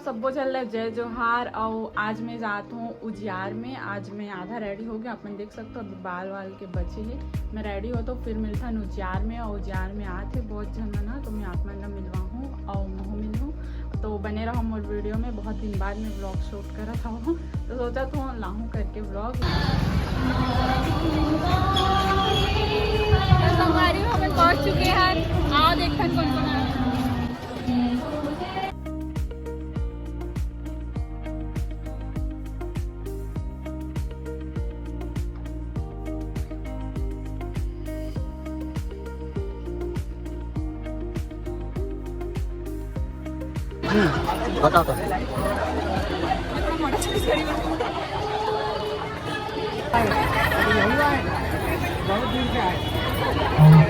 सबो चल रहा है जय जोहार। और आज मैं जात हूँ उजियार में। आज मैं आधा रेडी हो गया, अपन देख सकते हो अभी बाल वाल के बचे है। मैं रेडी हो तो फिर मिलता हूँ उजियार में। और उजियार में आते बहुत जन ना, तो मैं आप मन मिलवा हूँ और मोह मिलूँ। तो बने रहो मोर वीडियो में। बहुत दिन बाद मैं ब्लॉग शूट करा था तो सोचा तो लाऊँ करके ब्लॉग। संगवारी हमें पहुँच चुके हैं। आओ देखते कौन कौन आया। बताओ तो बहुत दूर से आए।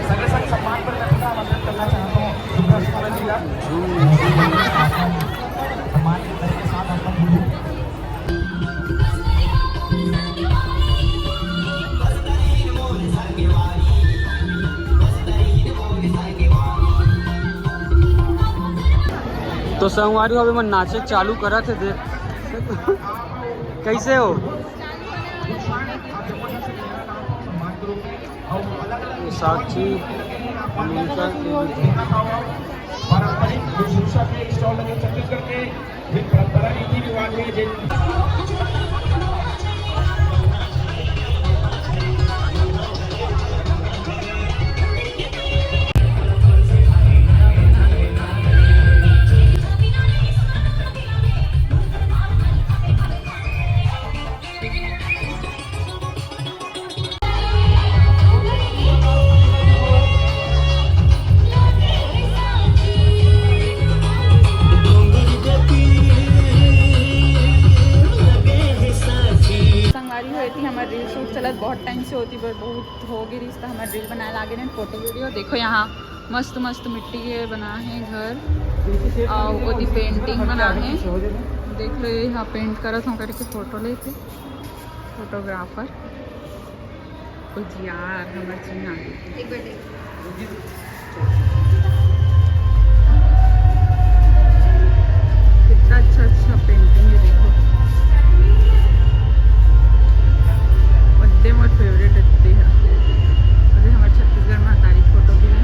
सगे संग सम्मान पर करना चाहता हूँ। सम्मान के साथ आपका तो संगवारी अभी मैं नाचे चालू करा थे। देख कैसे हो साक्षी पारंपरिक वेशभूषा के स्टॉल लगे छत्तीसगढ़ के। ये परंपरा रीति रिवाज है। हमारे रील शूट चलत बहुत टाइम से होती, पर बहुत हो गई रिश्ता। हमारे रील बनाए लागे नहीं फोटो वीडियो। देखो यहाँ मस्त मस्त मिट्टी के बना है घर और वो पेंटिंग बना है। देख लो यहाँ पेंट करत हूँ करके फोटो लेते फोटोग्राफर कुछ यार हमारे चिन्ह कितना अच्छा अच्छा पेंटिंग है। देखो मोर फेवरेट इतनी है। अरे हमारे छत्तीसगढ़ में तारीख फोटो भी है।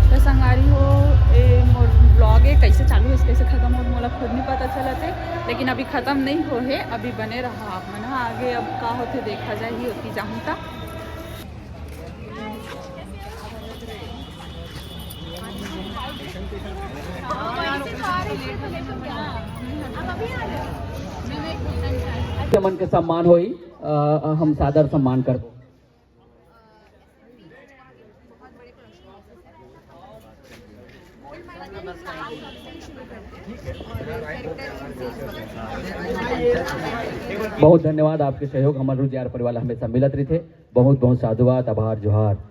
तो संगवारी हो मोर ब्लॉग है कैसे चालू है कैसे ख़त्म हो मोला खुद नहीं पता चला थे। लेकिन अभी ख़त्म नहीं हो है, अभी बने रहा आप मन। आगे अब का होते देखा जाए ही होती जाऊँ था। मन के सम्मान होई हम सादर सम्मान कर दो। बहुत धन्यवाद आपके सहयोग। हमारे उजियार परिवार हमेशा मिलत रही थे। बहुत बहुत साधुवाद, आभार, जोहार।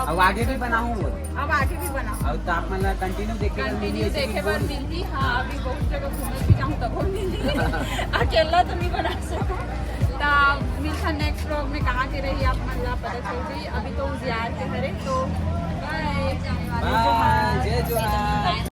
अब आगे भी बनाऊँ। अब आगे भी बनाऊँ। अब तो आप मतलब कंटिन्यू देखे बार मिलती। हाँ अभी बहुत जगह घूमने भी जाऊँ तब मिलती। अकेला तो नहीं बना सकूँ। तो मिलता नेक्स्ट ब्लॉग में कहाँ के रही आप मतलब पता चल जाए। अभी तो उजियार के घरे तो बाय। जय जोहार।